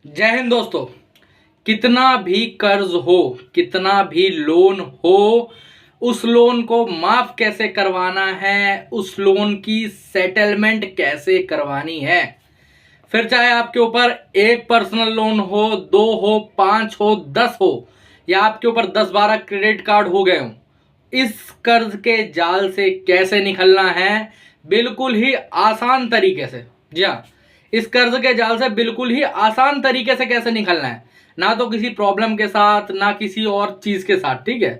जय हिंद दोस्तों। कितना भी कर्ज हो, कितना भी लोन हो, उस लोन को माफ कैसे करवाना है, उस लोन की सेटलमेंट कैसे करवानी है। फिर चाहे आपके ऊपर एक पर्सनल लोन हो, दो हो, पांच हो, 10 हो, या आपके ऊपर 10-12 क्रेडिट कार्ड हो गए हो, इस कर्ज के जाल से कैसे निकलना है बिल्कुल ही आसान तरीके से। जी हाँ, इस कर्ज के जाल से बिल्कुल ही आसान तरीके से कैसे निकलना है, ना तो किसी प्रॉब्लम के साथ, ना किसी और चीज के साथ। ठीक है,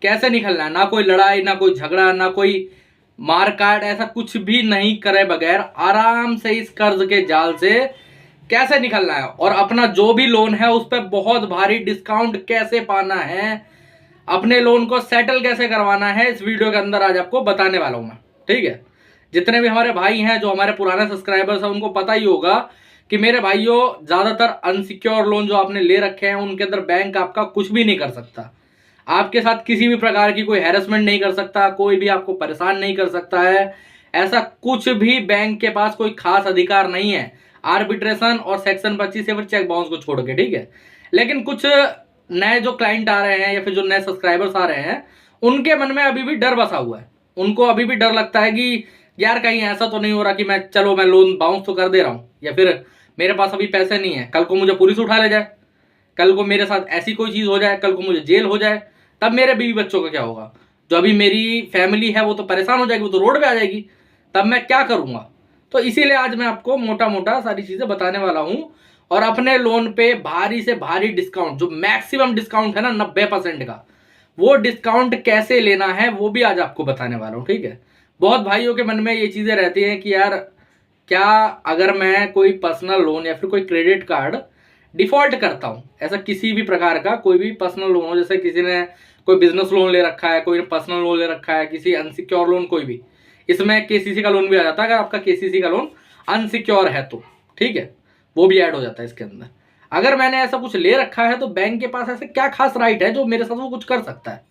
कैसे निकलना है, ना कोई लड़ाई, ना कोई झगड़ा, ना कोई मारकाट, ऐसा कुछ भी नहीं करे बगैर आराम से इस कर्ज के जाल से कैसे निकलना है और अपना जो भी लोन है उस पर बहुत भारी डिस्काउंट कैसे पाना है, अपने लोन को सेटल कैसे करवाना है, इस वीडियो के अंदर आज आपको बताने वाला हूं मैं। ठीक है, जितने भी हमारे भाई हैं, जो हमारे पुराने सब्सक्राइबर्स हैं, उनको पता ही होगा कि मेरे भाइयों, ज्यादातर अनसिक्योर लोन जो आपने ले रखे हैं उनके अंदर बैंक आपका कुछ भी नहीं कर सकता। आपके साथ किसी भी प्रकार की कोई हैरेसमेंट नहीं कर सकता, कोई भी आपको परेशान नहीं कर सकता है। ऐसा कुछ भी बैंक के पास कोई खास अधिकार नहीं है, आर्बिट्रेशन और सेक्शन 25 या फिर चेक बाउंस को छोड़ के। ठीक है, लेकिन कुछ नए जो क्लाइंट आ रहे हैं या फिर जो नए सब्सक्राइबर्स आ रहे हैं, उनके मन में अभी भी डर बसा हुआ है। उनको अभी भी डर लगता है कि यार कहीं ऐसा तो नहीं हो रहा कि मैं लोन बाउंस तो कर दे रहा हूं, या फिर मेरे पास अभी पैसे नहीं है, कल को मुझे पुलिस उठा ले जाए, कल को मेरे साथ ऐसी कोई चीज हो जाए, कल को मुझे जेल हो जाए, तब मेरे बीवी बच्चों का क्या होगा। जो अभी मेरी फैमिली है वो तो परेशान हो जाएगी, वो तो रोड पे आ जाएगी, तब मैं क्या करूंगा। तो इसीलिए आज मैं आपको मोटा मोटा सारी चीजें बताने वाला हूं, और अपने लोन पे भारी से भारी डिस्काउंट, जो मैक्सिमम डिस्काउंट है ना 90% का, वो डिस्काउंट कैसे लेना है वो भी आज आपको बताने वाला हूं। ठीक है, बहुत भाइयों के मन में ये चीजें रहती हैं कि यार क्या अगर मैं कोई पर्सनल लोन या फिर कोई क्रेडिट कार्ड डिफॉल्ट करता हूं, ऐसा किसी भी प्रकार का कोई भी पर्सनल लोन हो, जैसे किसी ने कोई बिजनेस लोन ले रखा है, कोई ने पर्सनल लोन ले रखा है, किसी अनसिक्योर लोन, कोई भी, इसमें केसीसी का लोन भी आ जाता है अगर आपका केसीसी का लोन अनसिक्योर है तो। ठीक है, वो भी ऐड हो जाता है इसके अंदर। अगर मैंने ऐसा कुछ ले रखा है तो बैंक के पास ऐसे क्या खास राइट है जो मेरे साथ वो कुछ कर सकता है।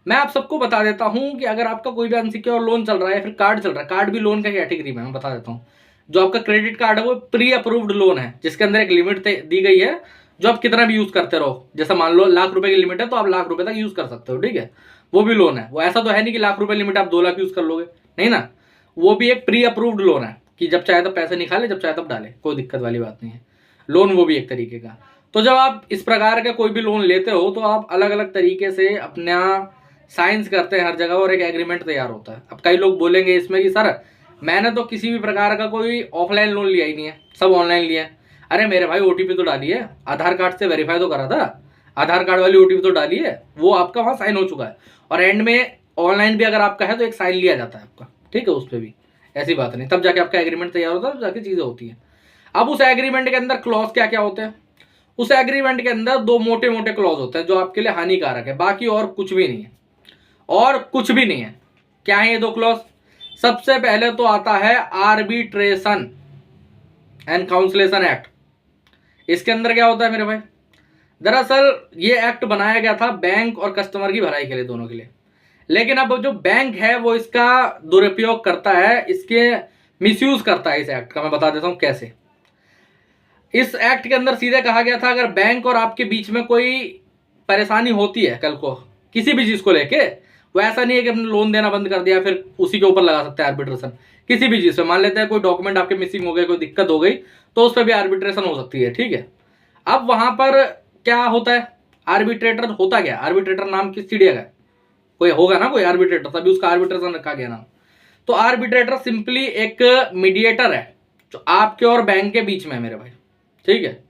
मैं आप सबको बता देता हूं कि अगर आपका कोई भी अनसिक्योर लोन चल रहा है या फिर कार्ड चल रहा है, कार्ड भी लोन का कैटेगरी में, मैं बता देता हूं। जो आपका क्रेडिट कार्ड है वो प्री अप्रूव्ड लोन है, जिसके अंदर एक लिमिट दी गई है, जो आप कितना भी यूज करते रहो। जैसा मान लो ₹1,00,000 की लिमिट है तो आप ₹1,00,000 तक यूज कर सकते हो। ठीक है, वो भी लोन है। वो ऐसा तो है नहीं कि ₹1,00,000 लिमिट आप 2 लाख यूज कर लोगे, नहीं ना। वो भी एक प्री अप्रूव्ड लोन है कि जब चाहे तब पैसे निकाले, जब चाहे तब डाले, कोई दिक्कत वाली बात नहीं है। लोन वो भी एक तरीके का। तो जब आप इस प्रकार का कोई भी लोन लेते हो तो आप अलग अलग तरीके से अपना साइंस करते हैं हर जगह, और एक एग्रीमेंट तैयार होता है। अब कई लोग बोलेंगे इसमें कि सर मैंने तो किसी भी प्रकार का कोई ऑफलाइन लोन लिया ही नहीं है, सब ऑनलाइन लिया है। अरे मेरे भाई, ओटीपी तो डाली है, आधार कार्ड से वेरीफाई तो करा था, आधार कार्ड वाली ओटीपी तो डाली है, वो आपका वहां साइन हो चुका है, और एंड में ऑनलाइन भी अगर आपका है तो एक साइन लिया जाता है आपका। ठीक है, उस पर भी ऐसी बात नहीं, तब जाके आपका एग्रीमेंट तैयार होता है, तब जाके चीजें होती है। अब उस एग्रीमेंट के अंदर क्लॉज क्या क्या होते हैं? उस एग्रीमेंट के अंदर 2 मोटे मोटे क्लॉज होते हैं जो आपके लिए हानिकारक है, बाकी और कुछ भी नहीं है, और कुछ भी नहीं है। क्या है ये 2 क्लॉज? सबसे पहले तो आता है आर्बिट्रेशन एंड काउंसलेशन एक्ट। इसके अंदर क्या होता है मेरे भाई, दरअसल ये एक्ट बनाया गया था बैंक और कस्टमर की भलाई के लिए, दोनों के लिए। लेकिन अब जो बैंक है वो इसका दुरुपयोग करता है, इसके मिसयूज करता है। इस एक्ट का मैं बता देता हूं कैसे। इस एक्ट के अंदर सीधे कहा गया था, अगर बैंक और आपके बीच में कोई परेशानी होती है कल को किसी भी चीज को लेके, वो ऐसा नहीं है कि हमने लोन देना बंद कर दिया फिर उसी के ऊपर लगा सकते हैं आर्बिट्रेशन। किसी भी चीज से, मान लेते हैं कोई डॉक्यूमेंट आपके मिसिंग हो गए, कोई दिक्कत हो गई, तो उस पर भी आर्बिट्रेशन हो सकती है। ठीक है, अब वहां पर क्या होता है, आर्बिट्रेटर होता क्या? आर्बिट्रेटर नाम किस चिड़िया का? कोई होगा ना कोई आर्बिट्रेटर, तभी उसका आर्बिट्रेशन रखा गया नाम। तो आर्बिट्रेटर सिंपली एक मीडिएटर है जो आपके और बैंक के बीच में है मेरे भाई। ठीक है,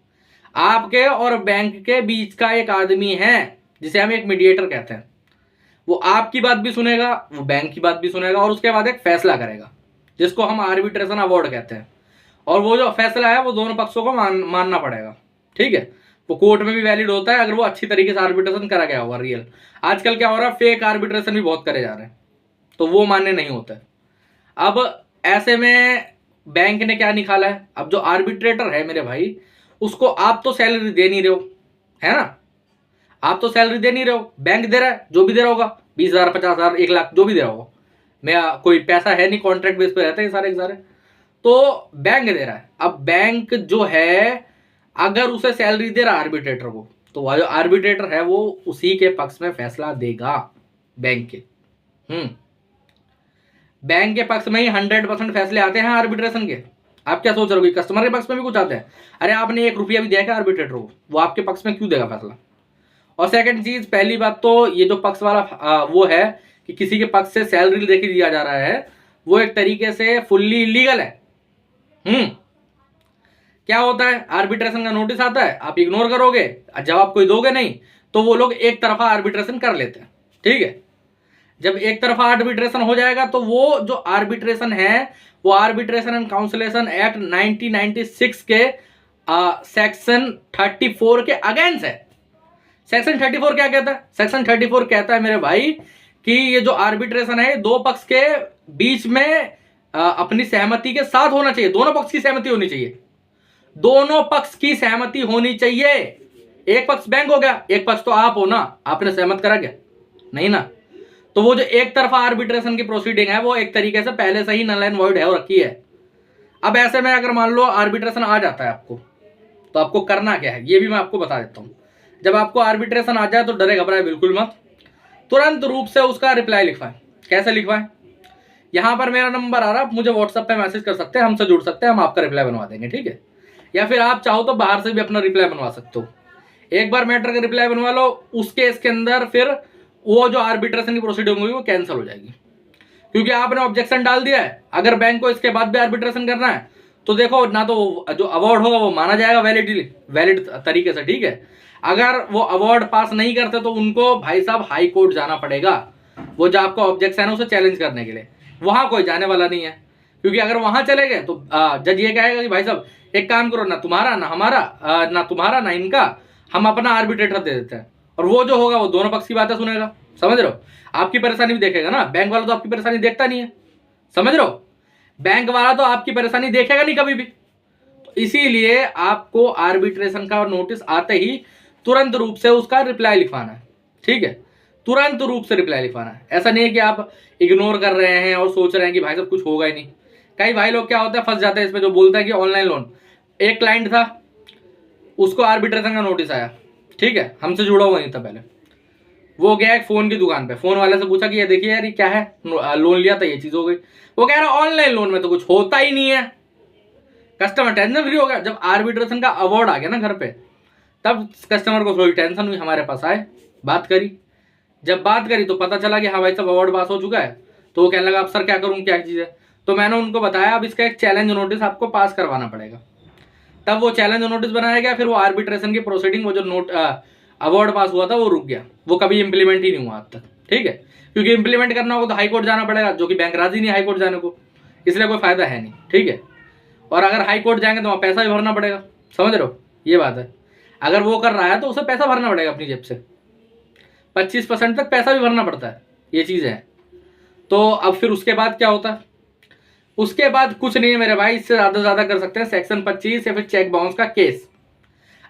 आपके और बैंक के बीच का एक आदमी है जिसे हम एक मीडिएटर कहते हैं। वो आपकी बात भी सुनेगा, वो बैंक की बात भी सुनेगा, और उसके बाद एक फैसला करेगा जिसको हम आर्बिट्रेशन अवार्ड कहते हैं। और वो जो फैसला है वो दोनों पक्षों को मानना पड़ेगा। ठीक है, वो कोर्ट में भी वैलिड होता है अगर वो अच्छी तरीके से आर्बिट्रेशन करा गया होगा रियल। आजकल क्या हो रहा है, फेक आर्बिट्रेशन भी बहुत करे जा रहे हैं, तो वो मान्य नहीं होता है। अब ऐसे में बैंक ने क्या निकाला है, अब जो आर्बिट्रेटर है मेरे भाई, उसको आप तो सैलरी दे नहीं रहे हो, है ना। आप तो सैलरी दे नहीं रहे हो, बैंक दे रहा है, जो भी दे रहा होगा, 20,000, 50,000, 1 लाख, जो भी दे रहा होगा। मैं कोई पैसा है नहीं, कॉन्ट्रैक्ट बेस पे रहते हैं सारे के सारे, तो बैंक दे रहा है। अब बैंक जो है अगर उसे सैलरी दे रहा आर्बिट्रेटर को, तो वह जो आर्बिट्रेटर है वो उसी के पक्ष में फैसला देगा बैंक के। बैंक के पक्ष में ही 100% फैसले आते हैं आर्बिट्रेशन के। आप क्या सोच रहे हो कि कस्टमर के पक्ष में भी कुछ आता है? अरे आपने 1 रुपया भी दिया क्या आर्बिट्रेटर को, वो आपके पक्ष में क्यों देगा फैसला? और सेकंड चीज, पहली बात तो ये जो पक्ष वाला वो है कि किसी के पक्ष से सैलरी लेके दिया जा रहा है, वो एक तरीके से फुल्ली इलीगल है। क्या होता है, आर्बिट्रेशन का नोटिस आता है, आप इग्नोर करोगे, जवाब कोई दोगे नहीं, तो वो लोग एक तरफा आर्बिट्रेशन कर लेते हैं। ठीक है, जब एक तरफा आर्बिट्रेशन हो जाएगा तो वो जो आर्बिट्रेशन है वो आर्बिट्रेशन एंड काउंसिलेशन एक्ट 1996 के सेक्शन 34 के अगेंस्ट है। सेक्शन 34 क्या कहता है? सेक्शन 34 कहता है मेरे भाई कि ये जो आर्बिट्रेशन है दो पक्ष के बीच में अपनी सहमति के साथ होना चाहिए। दोनों पक्ष की सहमति होनी चाहिए, दोनों पक्ष की सहमति होनी चाहिए। एक पक्ष बैंक हो गया, एक पक्ष तो आप हो ना, आपने सहमत करा क्या? नहीं ना। तो वो जो एक तरफा आर्बिट्रेशन की प्रोसीडिंग है वो एक तरीके से पहले से ही नल एंड वॉइड है और रखी है। अब ऐसे में अगर मान लो आर्बिट्रेशन आ जाता है आपको, तो आपको करना क्या है ये भी मैं आपको बता देता हूं। जब आपको आर्बिट्रेशन आ जाए तो डरे घबराए बिल्कुल मत, तुरंत रूप से उसका रिप्लाई लिखवाएं। कैसे लिखवाएं? यहां पर मेरा नंबर आ रहा है, आप मुझे व्हाट्सएप पे मैसेज कर सकते हैं, हमसे जुड़ सकते हैं, हम आपका रिप्लाई बनवा देंगे। ठीक है, या फिर आप चाहो तो बाहर से भी अपना रिप्लाई बनवा सकते हो। एक बार मैटर का रिप्लाई बनवा लो, उस केस के अंदर फिर वो जो आर्बिट्रेशन की प्रोसीडिंग हुई वो कैंसिल हो जाएगी, क्योंकि आपने ऑब्जेक्शन डाल दिया है। अगर बैंक को इसके बाद भी आर्बिट्रेशन करना है तो देखो, ना तो जो अवार्ड होगा वो माना जाएगा वैलिड तरीके से। ठीक है, अगर वो अवार्ड पास नहीं करते तो उनको भाई साहब हाई कोर्ट जाना पड़ेगा, वो जो आपका ऑब्जेक्शन है उसे चैलेंज करने के लिए। वहां कोई जाने वाला नहीं है, क्योंकि अगर वहां चले गए तो जज ये कहेगा कि भाई साहब एक काम करो, ना तुम्हारा ना हमारा, ना तुम्हारा ना इनका, हम अपना आर्बिट्रेटर दे देते हैं। और वो जो होगा वो दोनों पक्ष की बातें सुनेगा। समझ रहे हो? आपकी परेशानी भी देखेगा ना, बैंक वाला तो आपकी परेशानी देखता नहीं है। समझ रहे हो? बैंक वाला तो आपकी परेशानी देखेगा नहीं कभी भी। तो इसीलिए आपको आर्बिट्रेशन का नोटिस आते ही तुरंत रूप से उसका रिप्लाई लिखवाना है। ठीक है, तुरंत रूप से रिप्लाई लिखवाना है। ऐसा नहीं है कि आप इग्नोर कर रहे हैं और सोच रहे हैं कि भाई साहब कुछ होगा ही नहीं। कई भाई लोग क्या होता है, फंस जाते हैं इसमें, जो बोलता है कि ऑनलाइन लोन। एक क्लाइंट था, उसको आर्बिट्रेशन का नोटिस आया। ठीक है, हमसे जुड़ा हुआ नहीं था पहले। वो गया एक फोन की दुकान पे, फोन वाले से पूछा कि ये देखिए यार ये क्या है, लोन लिया था ये चीज हो गई। वो कह रहा ऑनलाइन लोन में तो कुछ होता ही नहीं है। कस्टमर टेंशन फ्री हो गया। जब आर्बिट्रेशन का अवार्ड आ गया ना घर पे, तब कस्टमर को थोड़ी टेंशन हुई, हमारे पास आए, बात करी। जब बात करी तो पता चला कि हाँ भाई साहब अवार्ड पास हो चुका है। तो वो कहने लगा अब सर क्या करूँ, क्या चीज़ है? तो मैंने उनको बताया अब इसका एक चैलेंज नोटिस आपको पास करवाना पड़ेगा। तब वो चैलेंज नोटिस बनाया गया। फिर वो आर्बिट्रेशन की प्रोसीडिंग, वो जो अवार्ड पास हुआ था वो रुक गया, वो कभी इंप्लीमेंट ही नहीं हुआ आज तक। ठीक है, क्योंकि इंप्लीमेंट करना होगा तो हाई कोर्ट जाना पड़ेगा, जो कि बैंक राजी नहीं हाई कोर्ट जाने को, इसलिए कोई फायदा है नहीं। ठीक है, और अगर हाई कोर्ट जाएंगे तो वहाँ पैसा भी भरना पड़ेगा। समझ रहे हो? ये बात है। अगर वो कर रहा है तो उसे पैसा भरना पड़ेगा अपनी जेब से, 25% तक पैसा भी भरना पड़ता है, ये चीज़ है। तो अब फिर उसके बाद क्या होता है? उसके बाद कुछ नहीं है मेरे भाई, इससे ज़्यादा कर सकते हैं सेक्शन 25 या फिर चेक बाउंस का केस।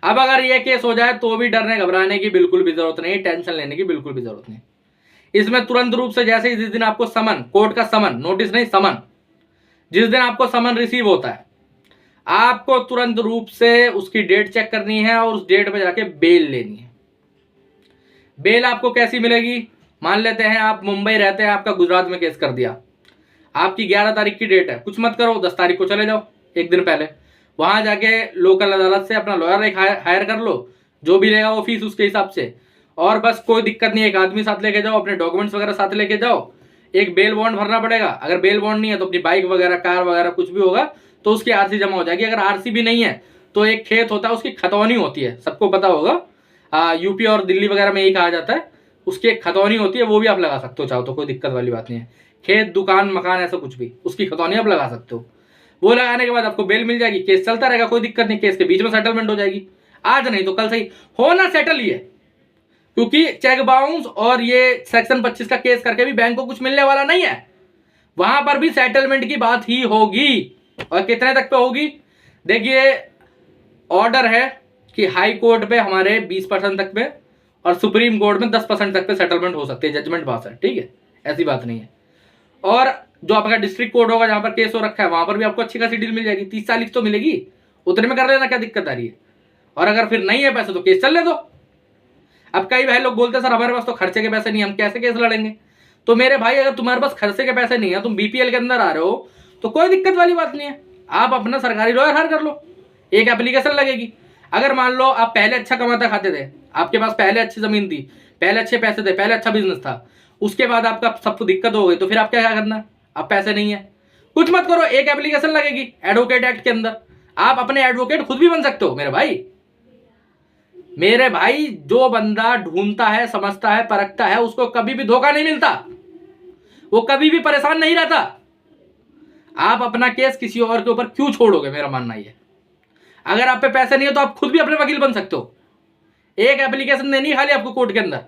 अब अगर ये केस हो जाए तो भी डरने घबराने की बिल्कुल भी जरूरत नहीं, टेंशन लेने की बिल्कुल भी जरूरत नहीं। इसमें तुरंत रूप से, जैसे जिस दिन आपको समन, कोर्ट का समन, नोटिस नहीं समन, जिस दिन आपको समन रिसीव होता है, आपको तुरंत रूप से उसकी डेट चेक करनी है और उस डेट पे जाके बेल लेनी है। बेल आपको कैसी मिलेगी? मान लेते हैं आप मुंबई रहते हैं, आपका गुजरात में केस कर दिया, आपकी 11 तारीख की डेट है, कुछ मत करो, 10 तारीख को चले जाओ, एक दिन पहले वहां जाके लोकल अदालत से अपना लॉयर एक हायर कर लो, जो भी रहेगा वो फीस उसके हिसाब से। और बस कोई दिक्कत नहीं है, एक आदमी साथ लेके जाओ, अपने डॉक्यूमेंट्स वगैरह साथ लेके जाओ। एक बेल बॉन्ड भरना पड़ेगा, अगर बेल बॉन्ड नहीं है तो अपनी बाइक वगैरह, कार वगैरह कुछ भी होगा तो उसकी आरसी जमा हो जाएगी। अगर आरसी भी नहीं है तो एक खेत होता है, उसकी खतौनी होती है, सबको पता होगा, यूपी और दिल्ली वगैरह में यही कहा जाता है, उसकी एक खतौनी होती है, वो भी आप लगा सकते हो चाहो तो, कोई दिक्कत वाली बात नहीं है। खेत, दुकान, मकान, ऐसा कुछ भी, उसकी खतौनी आप लगा सकते हो। वो लगाने के बाद आपको बेल मिल जाएगी, केस चलता रहेगा, कोई दिक्कत नहीं, केस के बीच में सेटलमेंट हो जाएगी। आज नहीं तो कल सही होना सेटल ही है, क्योंकि चेक बाउंस और ये सेक्शन 25 का केस करके भी बैंक को कुछ मिलने वाला नहीं है। वहां पर भी सेटलमेंट की बात ही होगी। और कितने तक पे होगी? देखिए, ऑर्डर है कि हाई कोर्ट पे हमारे 20% तक पे और सुप्रीम कोर्ट में 10% तक पे सेटलमेंट हो सकते हैं, जजमेंट पास है। ठीक है, ऐसी बात नहीं है। और जो आपका डिस्ट्रिक्ट कोर्ट होगा जहां पर केस हो रखा है, वहां पर भी आपको अच्छी खासी डील मिल जाएगी, 30-40 तो मिलेगी, उतने में कर लेना, क्या दिक्कत आ रही है? और अगर फिर नहीं है पैसे तो केस चलने दो। अब कई भाई लोग बोलते हैं सर हमारे पास तो खर्चे के पैसे नहीं, हम कैसे केस लड़ेंगे। तो मेरे भाई अगर तुम्हारे पास खर्चे के पैसे नहीं है, तुम बीपीएल के अंदर आ रहे हो, तो कोई दिक्कत वाली बात नहीं है, आप अपना सरकारी लॉयर हायर कर लो, एक एप्लीकेशन लगेगी। अगर मान लो आप पहले अच्छा कमाते खाते थे, आपके पास पहले अच्छी जमीन थी, पहले अच्छे पैसे थे, पहले अच्छा बिजनेस था, उसके बाद आपका सब दिक्कत हो गई, तो फिर आप क्या करना है, अब पैसे नहीं है, कुछ मत करो, एक एप्लीकेशन लगेगी एडवोकेट एक्ट के अंदर, आप अपने एडवोकेट खुद भी बन सकते हो। मेरे भाई जो बंदा ढूंढता है, समझता है, परखता है, उसको कभी भी धोखा नहीं मिलता, वो कभी भी परेशान नहीं रहता। आप अपना केस किसी और के ऊपर क्यों छोड़ोगे, मेरा मानना ये। अगर आप पे पैसे नहीं है तो आप खुद भी अपने वकील बन सकते हो, एक एप्लीकेशन देनी है खाली आपको कोर्ट के अंदर,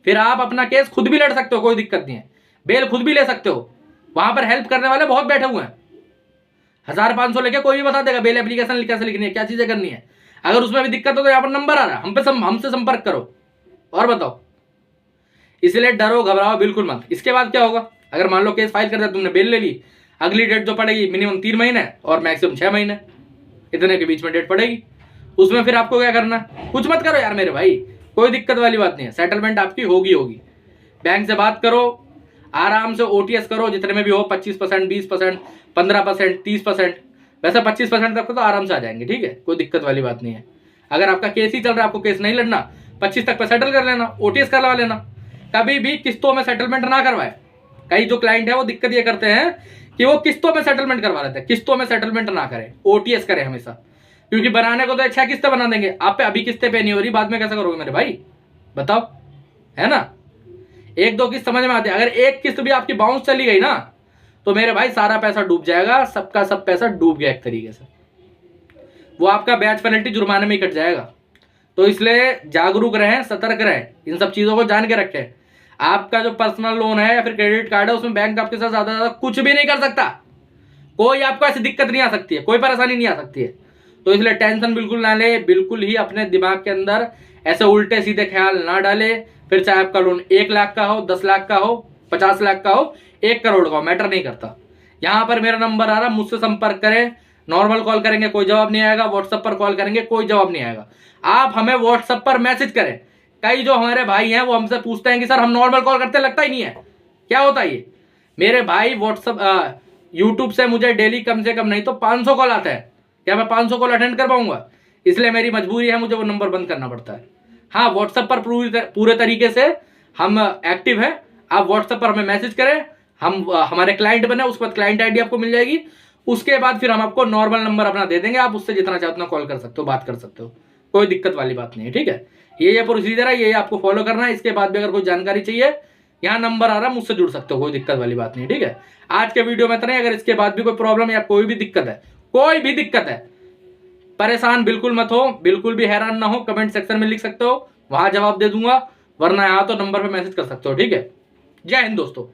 फिर आप अपना केस खुद भी लड़ सकते हो, कोई दिक्कत नहीं है, बेल खुद भी ले सकते हो। वहां पर हेल्प करने वाले बहुत बैठे हुए हैं, 1500 लेके कोई भी बता देगा बेल एप्लीकेशन कैसे लिखनी है, क्या चीजें करनी है। अगर उसमें भी दिक्कत हो तो यहाँ पर नंबर आ रहा है, हमसे संपर्क करो और बताओ। इसलिए डरो घबराओ बिल्कुल मत। इसके बाद क्या होगा, अगर मान लो केस फाइल कर दिया, तुमने बेल ले ली, अगली डेट जो पड़ेगी मिनिमम 3 महीने और मैक्सिमम 6 महीने, इतने के बीच में डेट पड़ेगी। उसमें फिर आपको क्या करना, कुछ मत करो यार मेरे भाई, कोई दिक्कत वाली बात नहीं है, सेटलमेंट आपकी होगी। बैंक से बात करो, आराम से ओटीएस करो, जितने में भी हो, 25%, 20%, 15%, 30%, वैसे 25% तक तो आराम से आ जाएंगे, ठीक है, कोई दिक्कत वाली बात नहीं है। अगर आपका केस ही चल रहा है, आपको केस नहीं लड़ना, 25 तक पे सेटल कर लेना, ओटीएस करवा लेना। कभी भी किस्तों में सेटलमेंट ना करवाए। कई जो क्लाइंट है वो दिक्कत ये करते हैं कि वो किस्तों में सेटलमेंट करवा लेते हैं, किस्तों में सेटलमेंट ना करें, ओटीएस करें हमेशा, क्योंकि बनाने को तो 6 किस्तें बना देंगे, आप पे अभी किस्तें पे नहीं हो रही, बाद में कैसे करोगे मेरे भाई, बताओ, है ना। 1-2 किस्त समझ में आती है, अगर एक किस्त भी आपकी बाउंस चली गई ना, तो मेरे भाई सारा पैसा डूब जाएगा, सबका सब पैसा डूब गया एक तरीके से, वो आपका ब्याज पेनल्टी जुर्माने में ही कट जाएगा। तो इसलिए जागरूक रहें, सतर्क रहें, इन सब चीजों को जान के रखें। आपका जो पर्सनल लोन है या फिर क्रेडिट कार्ड है, उसमें बैंक आपके साथ ज्यादा कुछ भी नहीं कर सकता, कोई आपको ऐसी दिक्कत नहीं आ सकती है, कोई परेशानी नहीं आ सकती है। तो इसलिए टेंशन बिल्कुल ना ले, बिल्कुल ही अपने दिमाग के अंदर ऐसे उल्टे सीधे ख्याल ना डाले। फिर चाहे आपका लोन 1 लाख का हो, 10 लाख का हो, 50 लाख का हो, 1 करोड़ का हो, मैटर नहीं करता। यहाँ पर मेरा नंबर आ रहा, मुझसे संपर्क करें। नॉर्मल कॉल करेंगे कोई जवाब नहीं आएगा, व्हाट्सएप पर कॉल करेंगे कोई जवाब नहीं आएगा। आप हमें व्हाट्सएप पर मैसेज करें। कई जो हमारे भाई हैं वो हमसे पूछते हैं कि सर हम नॉर्मल कॉल करते, लगता ही नहीं है, क्या होता है ये। मेरे भाई व्हाट्सएप यूट्यूब से मुझे डेली कम से कम नहीं तो 500 कॉल आता है, क्या मैं 500 कॉल अटेंड कर पाऊंगा, इसलिए मेरी मजबूरी है, मुझे वो नंबर बंद करना पड़ता है। हाँ, व्हाट्सएप पर पूरे तरीके से हम एक्टिव हैं, आप व्हाट्सएप पर हमें मैसेज करें, हम हमारे क्लाइंट बने, उस पर क्लाइंट आईडी आपको मिल जाएगी, उसके बाद फिर हम आपको नॉर्मल नंबर अपना दे देंगे, आप उससे जितना चाहे उतना कॉल कर सकते हो, बात कर सकते हो, कोई दिक्कत वाली बात नहीं है, ठीक है। ये प्रोसीजर है, ये आपको फॉलो करना है। इसके बाद भी अगर कोई जानकारी चाहिए, यहाँ नंबर आ रहा है, मुझसे जुड़ सकते हो, कोई दिक्कत वाली बात नहीं, ठीक है। आज के वीडियो में इतना ही। अगर इसके बाद भी कोई प्रॉब्लम या कोई भी दिक्कत है, कोई भी दिक्कत है, परेशान बिल्कुल मत हो, बिल्कुल भी हैरान ना हो, कमेंट सेक्शन में लिख सकते हो, वहां जवाब दे दूंगा, वरना यहाँ तो नंबर पे मैसेज कर सकते हो, ठीक है। जय हिंद दोस्तों।